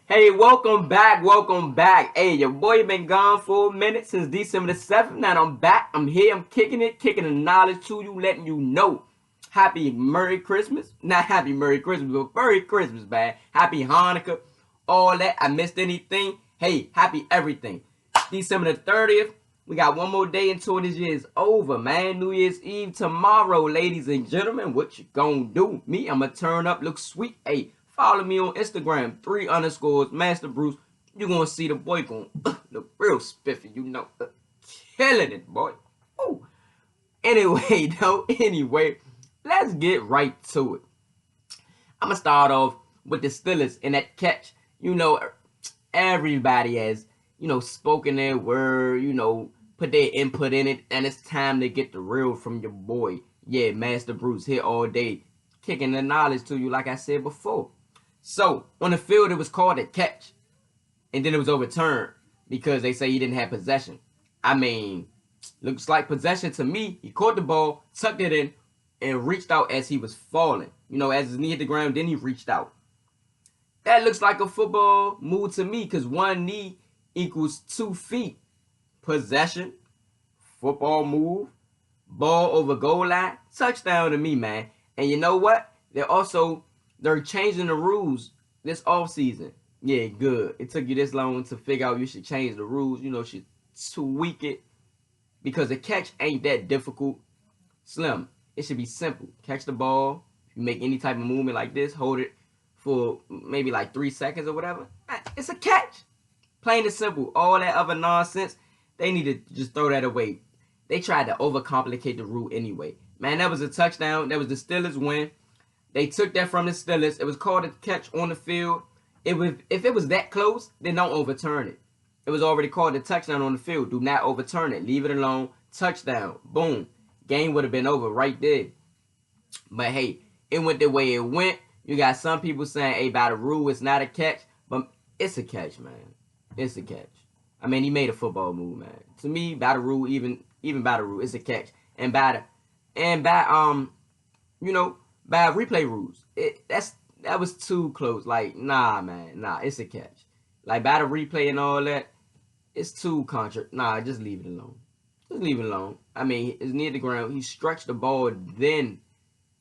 Hey, welcome back, welcome back. Hey, your boy been gone for a minute since December the 7th. Now I'm back, I'm here, I'm kicking it, kicking the knowledge to you, letting you know. Happy Merry Christmas. Not Happy Merry Christmas, but Merry Christmas, man. Happy Hanukkah, all that. I missed anything? Hey, happy everything. December the 30th, we got one more day until this year is over, man. New Year's Eve tomorrow, ladies and gentlemen. What you gonna do? Me, I'ma turn up, look sweet. Hey, follow me on Instagram, 3_ Master Bruce. You gonna see the boy going look real spiffy, killing it, boy. Ooh. Anyway, anyway, let's get right to it. I'm gonna start off with the Steelers and that catch. Everybody has, spoken their word, put their input in it, and it's time to get the real from your boy. Yeah, Master Bruce here all day, kicking the knowledge to you, like I said before. So, on the field, it was called a catch, and then it was overturned because they say he didn't have possession. I mean, looks like possession to me. He caught the ball, tucked it in, and reached out as he was falling. As his knee hit the ground, then he reached out. That looks like a football move to me because one knee equals 2 feet. Possession, football move, ball over goal line, touchdown to me, man. And you know what? They're changing the rules this offseason. Yeah, good. It took you this long to figure out you should change the rules. Should tweak it because the catch ain't that difficult. Slim. It should be simple. Catch the ball. If you make any type of movement like this, hold it for maybe like 3 seconds or whatever. It's a catch. Plain and simple. All that other nonsense, they need to just throw that away. They tried to overcomplicate the rule anyway. Man, that was a touchdown. That was the Steelers win. They took that from the Steelers. It was called a catch on the field. If it was that close, then don't overturn it. It was already called a touchdown on the field. Do not overturn it. Leave it alone. Touchdown. Boom. Game would have been over right there. But hey, it went the way it went. You got some people saying, hey, by the rule, it's not a catch. But it's a catch, man. It's a catch. I mean, he made a football move, man. To me, by the rule, even by the rule, it's a catch. And by replay rules, that was too close. Like, nah, man, nah, it's a catch. Like, by the replay and all that, it's too contra. Nah, just leave it alone. Just leave it alone. I mean, it's near the ground. He stretched the ball, then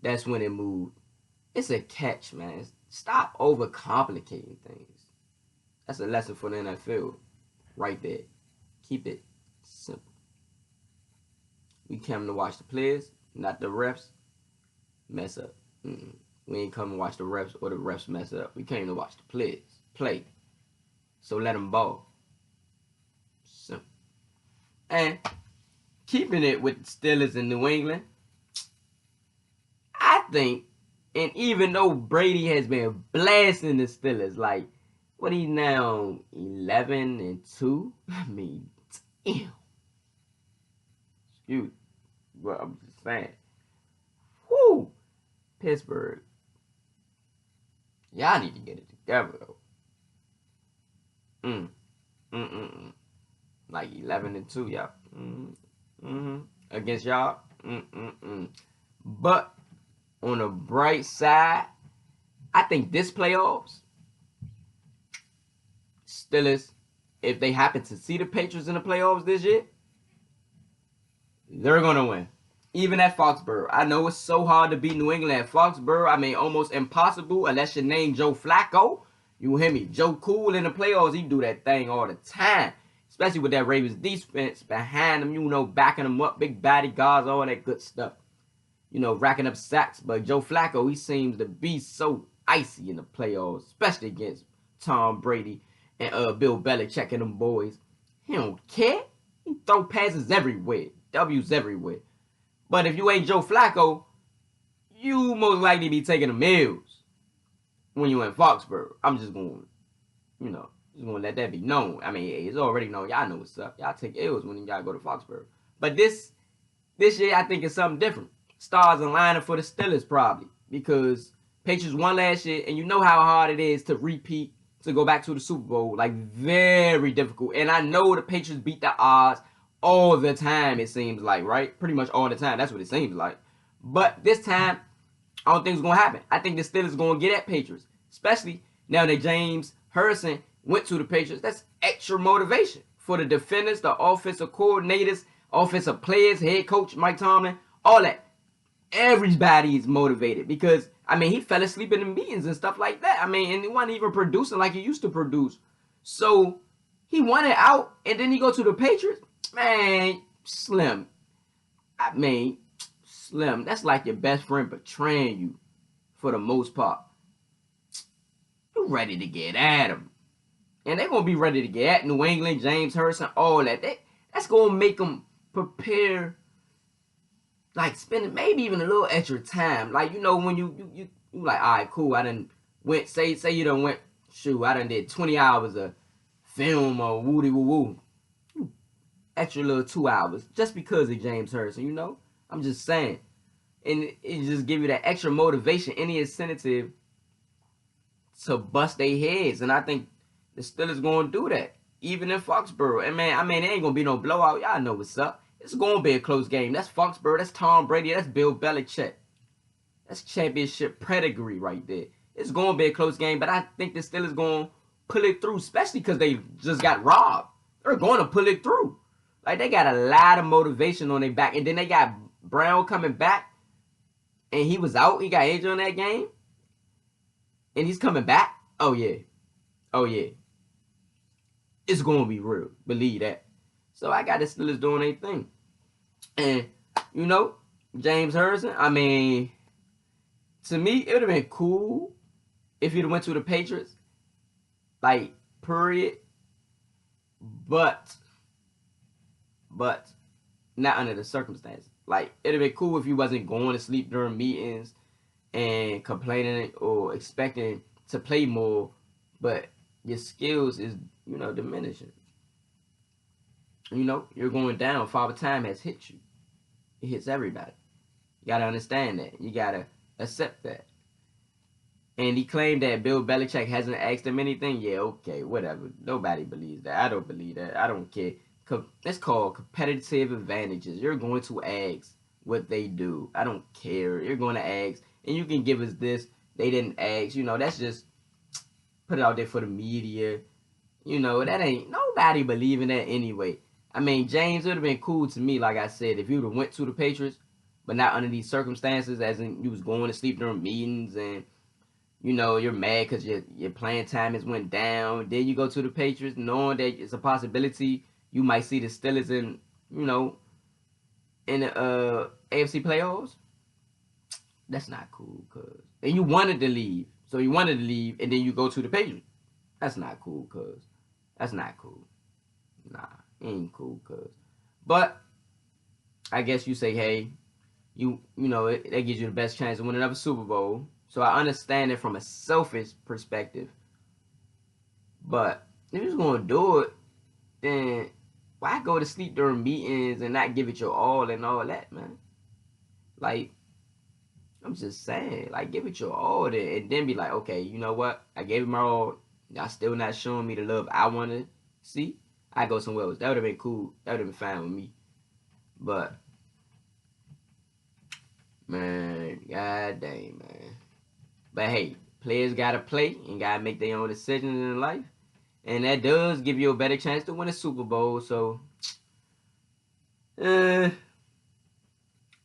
that's when it moved. It's a catch, man. Stop overcomplicating things. That's a lesson for the NFL right there. Keep it simple. We come to watch the players, not the refs mess up. We ain't come to watch the refs or the refs mess up. We came to watch the players play. So let them ball. Simple. And keeping it with the Steelers in New England, I think, and even though Brady has been blasting the Steelers, like, what he now 11-2? I mean, damn. Excuse me. Well, I'm just saying. Whoo! Pittsburgh. Y'all need to get it together, though. Like 11-2, y'all. Against y'all. But on the bright side, I think this playoffs, Steelers, if they happen to see the Patriots in the playoffs this year, they're going to win. Even at Foxborough. I know it's so hard to beat New England at Foxborough. I mean, almost impossible unless your name Joe Flacco. You hear me? Joe Cool in the playoffs, he do that thing all the time. Especially with that Ravens defense behind him, backing them up, big bodyguards, all that good stuff. Racking up sacks. But Joe Flacco, he seems to be so icy in the playoffs, especially against Tom Brady and Bill Belichick and them boys. He don't care. He throw passes everywhere. W's everywhere. But if you ain't Joe Flacco, you most likely be taking the meals when you in Foxborough. I'm just going, just going to let that be known. I mean, it's already known. Y'all know what's up. Y'all take L's when y'all go to Foxborough. But this year, I think it's something different. Stars aligning for the Steelers probably because Patriots won last year, and you know how hard it is to repeat, to go back to the Super Bowl. Like, very difficult. And I know the Patriots beat the odds all the time, it seems like, right? Pretty much all the time. That's what it seems like. But this time, I don't think it's going to happen. I think the Steelers are going to get at Patriots, especially now that James Harrison went to the Patriots. That's extra motivation for the defenders, the offensive coordinators, offensive players, head coach Mike Tomlin, all that. Everybody is motivated because, I mean, he fell asleep in the meetings and stuff like that. I mean, and he wasn't even producing like he used to produce. So he wanted out, and then he go to the Patriots. Man, Slim. I mean, Slim, that's like your best friend betraying you for the most part. You ready to get at him. And they're going to be ready to get at New England, James Harrison, all that. That's going to make them prepare, like spending maybe even a little extra time. Like, you know, when you like, all right, cool, I done went, say you done went, shoot, I done did 20 hours of film or woody woo woo. Extra little 2 hours just because of James Harrison, you know? I'm just saying. And it just give you that extra motivation, any incentive to bust their heads. And I think the Steelers going to do that, even in Foxborough. And man, I mean, it ain't going to be no blowout. Y'all know what's up. It's going to be a close game. That's Foxborough. That's Tom Brady. That's Bill Belichick. That's championship pedigree right there. It's going to be a close game, but I think the Steelers going to pull it through, especially because they just got robbed. They're going to pull it through. Like, they got a lot of motivation on their back. And then they got Brown coming back. And he was out. He got injured on that game. And he's coming back. Oh, yeah. Oh, yeah. It's going to be real. Believe that. So, I got the Steelers doing their thing. And, you know, James Harrison, I mean, to me, it would have been cool if he'd have went to the Patriots. Like, period. But not under the circumstances. Like, it'd have been cool if he wasn't going to sleep during meetings and complaining or expecting to play more, but your skills is, you know, diminishing. You know, you're going down. Father Time has hit you. It hits everybody. You got to understand that. You got to accept that. And he claimed that Bill Belichick hasn't asked him anything. Yeah, okay, whatever. Nobody believes that. I don't believe that. I don't care. That's called competitive advantages. You're going to ask what they do. I don't care. You're going to ask. And you can give us this. They didn't ask. You know, that's just put it out there for the media. You know, that ain't nobody believing that anyway. I mean, James, it would have been cool to me, like I said, if you would have went to the Patriots, but not under these circumstances, as in you was going to sleep during meetings and, you know, you're mad because your playing time has went down. Then you go to the Patriots knowing that it's a possibility you might see the Steelers in, you know, in the AFC playoffs. That's not cool, cuz. And you wanted to leave. So you wanted to leave, and then you go to the Patriots. That's not cool, cuz. That's not cool. Nah, ain't cool, cuz. But I guess you say, hey, you know, that gives you the best chance to win another Super Bowl. So I understand it from a selfish perspective. But if you're going to do it, then why go to sleep during meetings and not give it your all and all that, man? Like, I'm just saying, like, give it your all and then be like, okay, you know what? I gave it my all. Y'all still not showing me the love I want to see. I go somewhere else. That would have been cool. That would have been fine with me. But, man, god dang, man. But hey, players got to play and got to make their own decisions in life. And that does give you a better chance to win a Super Bowl. So, I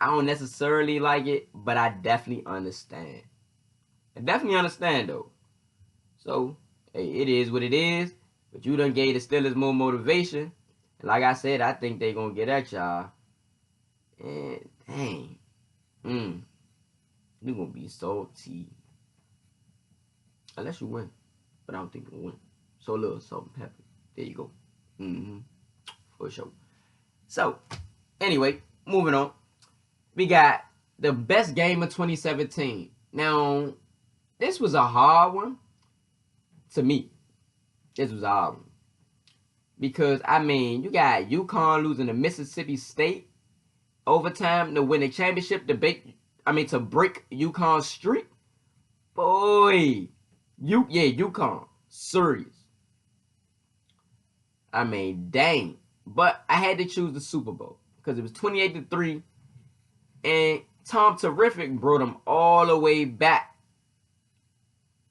don't necessarily like it, but I definitely understand. I definitely understand, though. So, hey, it is what it is. But you done gave the Steelers more motivation. And like I said, I think they're going to get at y'all. And, dang. You're going to be salty. Unless you win. But I don't think you'll win. So a little salt and pepper. There you go. For sure. So, anyway, moving on. We got the best game of 2017. Now, this was a hard one. To me. This was a hard one. Because, I mean, you got UConn losing to Mississippi State overtime to win the championship to break UConn's streak. Boy. UConn. Serious. I mean, dang. But I had to choose the Super Bowl because it was 28-3, and Tom Terrific brought them all the way back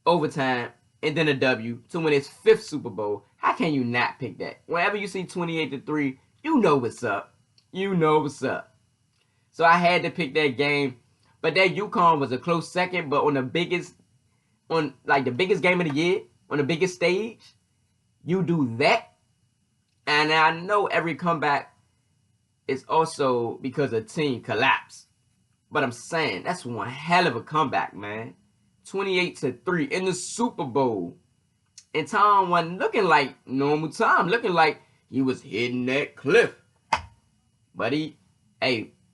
overtime and then a W to win his 5th Super Bowl. How can you not pick that? Whenever you see 28-3, you know what's up. You know what's up. So I had to pick that game. But that UConn was a close second, but on the biggest game of the year, on the biggest stage, you do that. And I know every comeback is also because a team collapsed. But I'm saying that's one hell of a comeback, man. 28-3 in the Super Bowl. And Tom wasn't looking like normal Tom, looking like he was hitting that cliff. But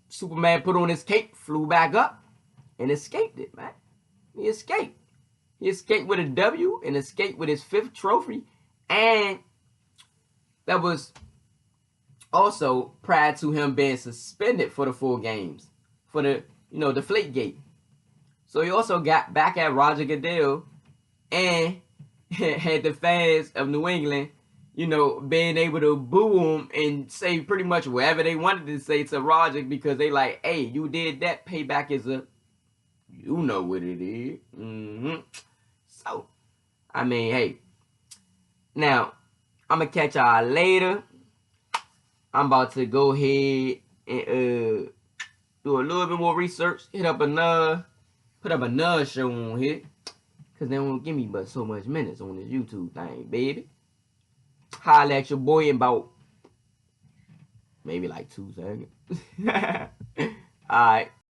Superman put on his cape, flew back up, and escaped it, man. He escaped. He escaped with a W and escaped with his 5th trophy. And that was also prior to him being suspended for the 4 games for the Deflategate. So he also got back at Roger Goodell and had the fans of New England, being able to boo him and say pretty much whatever they wanted to say to Roger because they like, hey, you did that. Payback is you know what it is. So, I mean, hey. Now, I'm going to catch y'all later. I'm about to go ahead and do a little bit more research. Put up another show on here. Because they won't give me but so much minutes on this YouTube thing, baby. Holla at your boy in about maybe like 2 seconds. Alright.